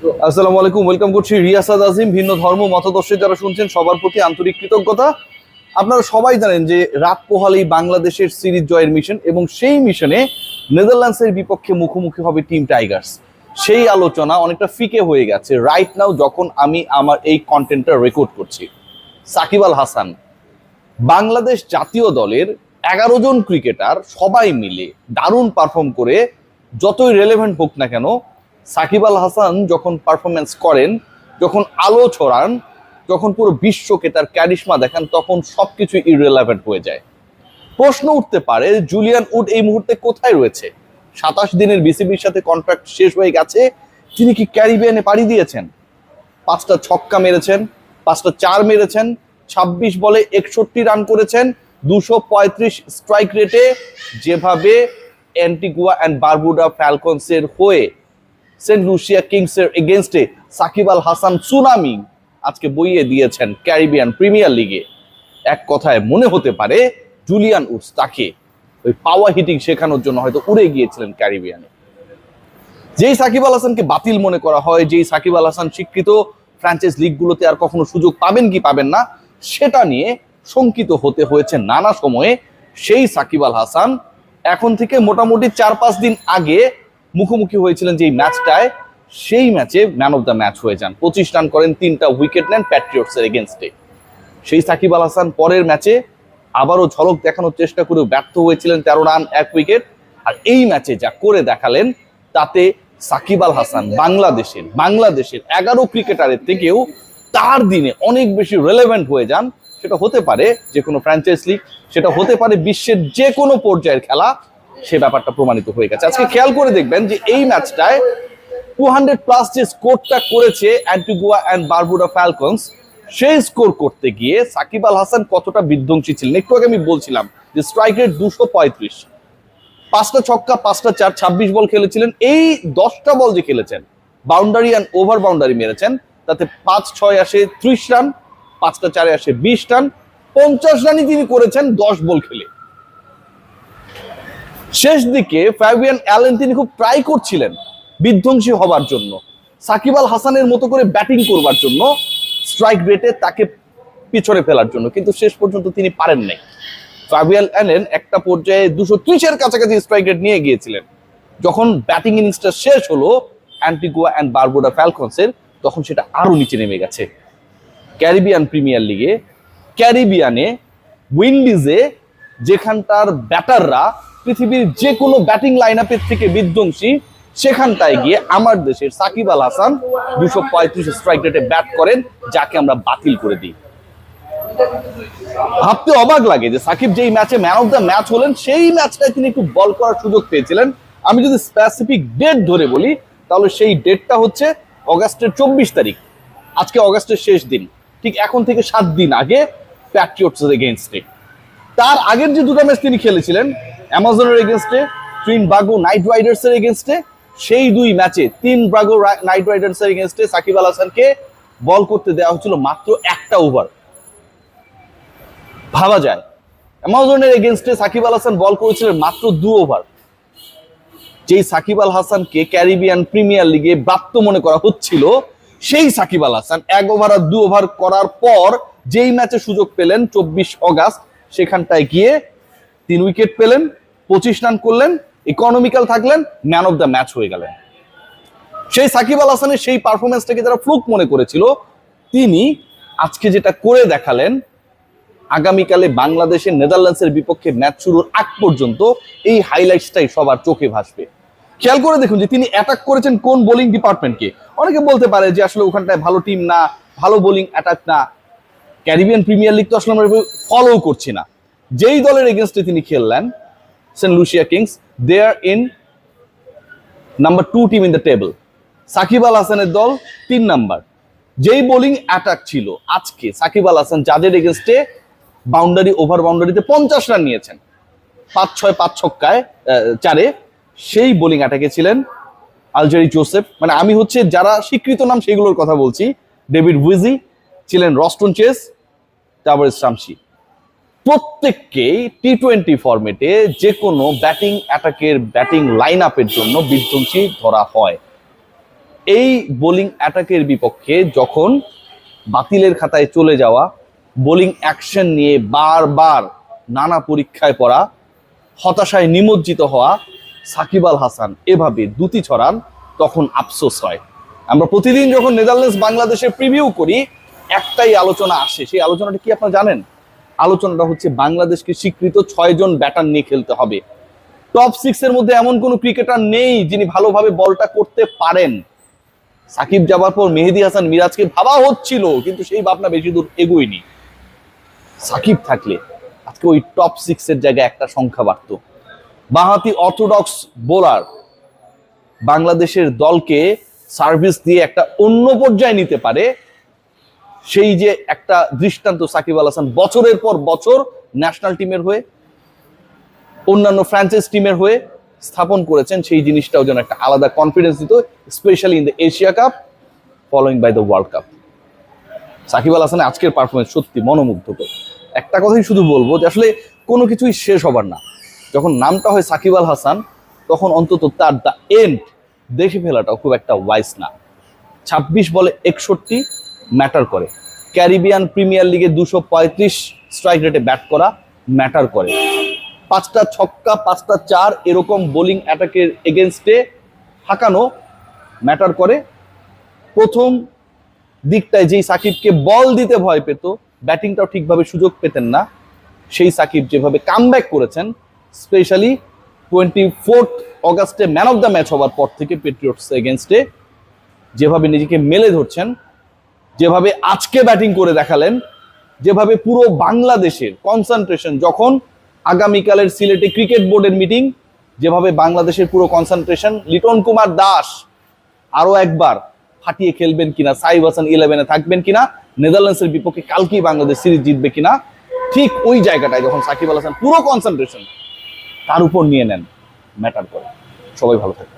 আসসালামু আলাইকুম, ওয়েলকাম করছি রিয়াসাদ আজিম। ভিন্ন ধর্ম মতাদর্শে যারা শুনছেন সবার প্রতি আন্তরিক কৃতজ্ঞতা। আপনারা সবাই জানেন যে রাত পোহালেই বাংলাদেশের সিরিজ জয়ের মিশন, এবং সেই মিশনে নেদারল্যান্ডসের বিপক্ষে মুখোমুখি হবে টিম টাইগার্স। সেই আলোচনা অনেকটা ফিকে হয়ে গেছে রাইট নাও যখন আমি আমার এই কন্টেন্টটা রেকর্ড করছি। সাকিব আল হাসান, বাংলাদেশ জাতীয় দলের 11 জন ক্রিকেটার সবাই মিলে দারুণ পারফর্ম করে যতই রেলেভেন্ট হোক না কেন, সাকিব আল হাসান যখন পারফরমেন্স করেন, যখন আলো ছড়ান, যখন পুরো বিশ্বকে তার ক্যারিশমা দেখান, তখন সবকিছু ইররিলেভেন্ট হয়ে যায়। প্রশ্ন উঠতে পারে জুলিয়ান উড এই মুহূর্তে কোথায় রয়েছে? 27 দিনের বিসিবির সাথে কন্ট্রাক্ট শেষ হয়ে গেছে, তিনি কি ক্যারিবিয়ানে পাড়ি দিয়েছেন? 5টা ছক্কা মেরেছেন, 5টা 4 মেরেছেন, 26 বলে 61 রান করেছেন, 235 স্ট্রাইক রেটে। যেভাবে অ্যান্টিগুয়া অ্যান্ড বারবুডা ফ্যালকনসের হয়ে সেন্ট লুসিয়া কিংসের এগেনস্টে সাকিব আল হাসান সুনামি আজকে বইয়ে দিয়েছেন ক্যারিবিয়ান প্রিমিয়ার লিগে, এক কথায় মনে হতে পারে জুলিয়ান উডস তাকে ওই পাওয়ার হিটিং শেখানোর জন্য হয়তো উড়ে গিয়েছিলেন ক্যারিবিয়ানে। যেই সাকিব আল হাসানকে বাতিল মনে করা হয়, যেই সাকিব আল হাসান স্বীকৃত ফ্র্যাঞ্চাইজ লিগগুলোতে আর কখনো সুযোগ পাবেন কি পাবেন না সেটা নিয়ে শঙ্কিত হতে হয়েছে নানা সময়ে, সেই সাকিব আল হাসান এখন থেকে মোটামুটি 4-5 দিন আগে মুখোমুখি হয়েছিলেন যে ম্যাচটায়, সেই ম্যাচে ম্যান অফ দ্য ম্যাচ হয়ে যান। 25 রান করেন, 3টা উইকেট নেন প্যাট্রিয়টসের এগেনস্টে। সেই সাকিব আল হাসান পরের ম্যাচে আবারও ঝলক দেখানোর চেষ্টা করেও ব্যর্থ হয়েছিলেন, 13 রান 1 উইকেট। আর এই ম্যাচে যা করে দেখালেন তাতে সাকিব আল হাসান বাংলাদেশের 11 ক্রিকেটারের থেকেও তার দিনে অনেক বেশি রেলেভেন্ট হয়ে যান। সেটা হতে পারে যে কোনো ফ্র্যাঞ্চাইজ লিগ, সেটা হতে পারে বিশ্বের যে কোনো পর্যায়ের খেলা, সে ব্যাপারটা প্রমাণিত হয়ে গেছে। আজকে খেয়াল করে দেখবেন যে এই ম্যাচটায় 200+ যে স্কোরটা করেছে অ্যান্টিগুয়া অ্যান্ড বারবুডা ফ্যালকনস, সেই স্কোর করতে গিয়ে সাকিব আল হাসান কতটা বিধ্বংসী ছিলেন। একটু আগে আমি বলছিলাম যে স্ট্রাইক রেট 235, 5টা ছক্কা 5টা 4, 26 বল খেলেছিলেন। এই 10টা বল যে খেলেছেন, বাউন্ডারি অ্যান্ড ওভার বাউন্ডারি মেরেছেন, তাতে 5-6 আসে 30 রান, 5টা 4 আসে 20 রান, 50 রানই তিনি করেছেন 10 বল খেলে। শেষ দিকে ফ্যাবিয়ান অ্যালেন তিনি খুব ট্রাই করছিলেন বিধ্বংসী হবার জন্য, সাকিব আল হাসানের মতো করে ব্যাটিং করবার জন্য, স্ট্রাইক রেটে তাকে পিছনে ফেলার জন্য, কিন্তু শেষ পর্যন্ত তিনি পারেন নাই। ফ্যাবিয়ান অ্যালেন একটা পর্যায়ে 230-এর কাছাকাছি স্ট্রাইক রেট নিয়ে গিয়েছিলেন। যখন ব্যাটিং ইনিংসটা শেষ হলো অ্যান্টিগুয়া অ্যান্ড বারবুডা ফ্যালকনসের, তখন সেটা আরো নিচে নেমে গেছে। ক্যারিবিয়ান প্রিমিয়ার লিগে, ক্যারিবিয়ানে, উইন্ডিজে, যেখানটার ব্যাটাররা পৃথিবীর যে কোনো ব্যাটিং লাইন আপের থেকে বিধ্বংসী, সেখানটায় গিয়ে আমার দেশের সাকিব আল হাসান 235 স্ট্রাইক রেটে ব্যাট করেন, যাকে আমরা বাতিল করে দিই। ভাবতে অবাক লাগে যে সাকিব যেই ম্যাচে ম্যান অফ দ্য ম্যাচ হলেন, সেই ম্যাচটায় তিনি একটু বল করার সুযোগ পেয়েছিলেন। আমি যদি স্পেসিফিক ডেট ধরে বলি, তাহলে সেই ডেটটা হচ্ছে অগাস্টের 24 তারিখ। আজকে অগাস্টের শেষ দিন, ঠিক এখন থেকে 7 দিন আগে প্যাট্রিয়টসের এগেইনস্টে। তার আগের যে 2টা ম্যাচ তিনি খেলেছিলেন অ্যামাজনের এগেইনস্টে, ট্রিনবাগো নাইট রাইডার্সের এগেইনস্টে, সেই 2 ম্যাচে ট্রিনবাগো নাইট রাইডার্সের এগেইনস্টে সাকিব আল হাসানকে বল করতে দেওয়া হচ্ছিল মাত্র 1টা ওভার। ভাবা যায়, অ্যামাজনের এগেইনস্টে সাকিব আল হাসান বল করেছিলেন মাত্র 2 ওভার। যেই সাকিব আল হাসানকে ক্যারিবিয়ান প্রিমিয়ার লিগে ব্রাত্য মনে করা হচ্ছিল, সেই সাকিব আল হাসান 1 ওভার আর 2 ওভার করার পর যেই ম্যাচে সুযোগ পেলেন 24 অগাস্ট, সেখানটায় গিয়ে 3 উইকেট পেলেন, 25 রান করলেন, ইকোনমিক্যাল থাকলেন, ম্যান অফ দ্য ম্যাচ হয়ে গেলেন। সেই সাকিব আল হাসানের সেই পারফরমেন্সটাকে যারা ফ্লুক মনে করেছিল, তিনি আজকে যেটা করে দেখালেন, আগামীকালে বাংলাদেশের নেদারল্যান্ডসের বিপক্ষে ম্যাচ শুরুর আগ পর্যন্ত এই হাইলাইটসটাই সবার চোখে ভাসবে। খেয়াল করে দেখুন যে তিনি অ্যাটাক করেছেন কোন বোলিং ডিপার্টমেন্টকে। অনেকে বলতে পারে যে আসলে ওখানটায় ভালো টিম না, ভালো বোলিং অ্যাটাক না, ক্যারিবিয়ান প্রিমিয়ার লিগ তো আসলে আমরা ফলো করছি না। যেই দলের এগেনস্টে তিনি খেললেন, Saint Lucia Kings, they are in number 2 team in the table. Shakib Al হাসানের দল 3 নাম্বার। যেই বোলিং অ্যাটাক ছিল আজকে, সাকিব আল হাসান যাদের এগেনস্টে বাউন্ডারি ওভার বাউন্ডারিতে 50 রান নিয়েছেন, 5-6, 5 ছক্কায় 4-এ, সেই বোলিং অ্যাটাকে ছিলেন আলজেরি জোসেফ, মানে আমি হচ্ছে যারা স্বীকৃত নাম সেগুলোর কথা বলছি, ডেভিড উইজি ছিলেন, রস্টন চেস, তারপরে শামসি। প্রত্যেককেই টি-20 ফরম্যাটে যে কোনো ব্যাটিং অ্যাটাকের ব্যাটিং লাইন আপের জন্য বিধ্বংসী ধরা হয়। এই বোলিং অ্যাটাকের বিপক্ষে যখন বাতিলের খাতায় চলে যাওয়া, বোলিং অ্যাকশন নিয়ে বারবার নানা পরীক্ষায় পড়া, হতাশায় নিমজ্জিত হওয়া সাকিব আল হাসান এভাবে দুটি ছড়ান, তখন আফসোস হয়। আমরা প্রতিদিন যখন নেদারল্যান্ডস বাংলাদেশের প্রিভিউ করি, একটাই আলোচনা আসে। সেই আলোচনাটা কি আপনারা জানেন? আলোচনাটা হচ্ছে বাংলাদেশকে স্বীকৃত 6 জন ব্যাটার নিয়ে খেলতে হবে। টপ 6 এর মধ্যে এমন কোনো ক্রিকেটার নেই যিনি ভালোভাবে বলটা করতে পারেন। সাকিব যাবার পর মেহেদী হাসান মিরাজকে ভাবা হচ্ছিল, কিন্তু সেই ভাবনা বেশি দূর এগোয়নি। সাকিব থাকলে আজকে ওই টপ 6 এর জায়গায় একটা সংখ্যা বাড়ত। বাঁহাতি অর্থোডক্স বোলার বাংলাদেশের দলকে সার্ভিস দিয়ে একটা অন্য পর্যায়ে নিতে পারে, সেই যে একটা দৃষ্টান্ত সাকিব আল হাসান বছরের পর বছর ন্যাশনাল টিমের হয়ে, অন্যান্য ফ্র্যাঞ্চাইজ টিমের হয়ে স্থাপন করেছেন, সেই জিনিসটাও যেন একটা আলাদা কনফিডেন্স দিত, specially in the Asia Cup following by the World Cup. Shakib Al হাসানের আজকের পারফরমেন্স সত্যি মনোমুগ্ধকর। একটা কথাই শুধু বলবো যে আসলে কোনো কিছুই শেষ হবার না। যখন নামটা হয় সাকিব আল হাসান, তখন অন্তত তার দ্য এন্ড দেখে ফেলাটাও খুব একটা ওয়াইজ না। 26 বলে 61 ম্যাটার করে। ক্যারিবিয়ান প্রিমিয়ার লিগে 235 স্ট্রাইক রেটে ব্যাট করা ম্যাটার করে। 5টা ছক্কা 5টা 4 এরকম বোলিং অ্যাটাকের এগেনস্টে হাঁকানো ম্যাটার করে। প্রথম দিকটায় যেই সাকিবকে বল দিতে ভয় পেত, ব্যাটিংটাও ঠিকভাবে সুযোগ পেতেন না, সেই সাকিব যেভাবে কামব্যাক করেছেন, স্পেশালি 24 অগাস্টে ম্যান অফ দ্য ম্যাচ হওয়ার পর থেকে পেট্রিয়টস এগেনস্টে যেভাবে নিজেকে মেলে ধরছেন, যেভাবে আজকে ব্যাটিং করে দেখালেন, যেভাবে পুরো বাংলাদেশের কনসেন্ট্রেশন, যখন আগামীকালের সিলেটে ক্রিকেট বোর্ডের মিটিং, যেভাবে বাংলাদেশের পুরো কনসেন্ট্রেশন লিটন কুমার দাস আরো একবার ফাটিয়ে খেলবেন কিনা, সাইব হাসান 11-এ থাকবেন কিনা, নেদারল্যান্ডসের বিপক্ষে কালকেই বাংলাদেশ সিরিজ জিতবে কিনা, ঠিক ওই জায়গাটায় যখন সাকিব আল হাসান পুরো কনসেন্ট্রেশন তার উপর নিয়ে নেন, ম্যাটার করে। সবাই ভালো থাকবে।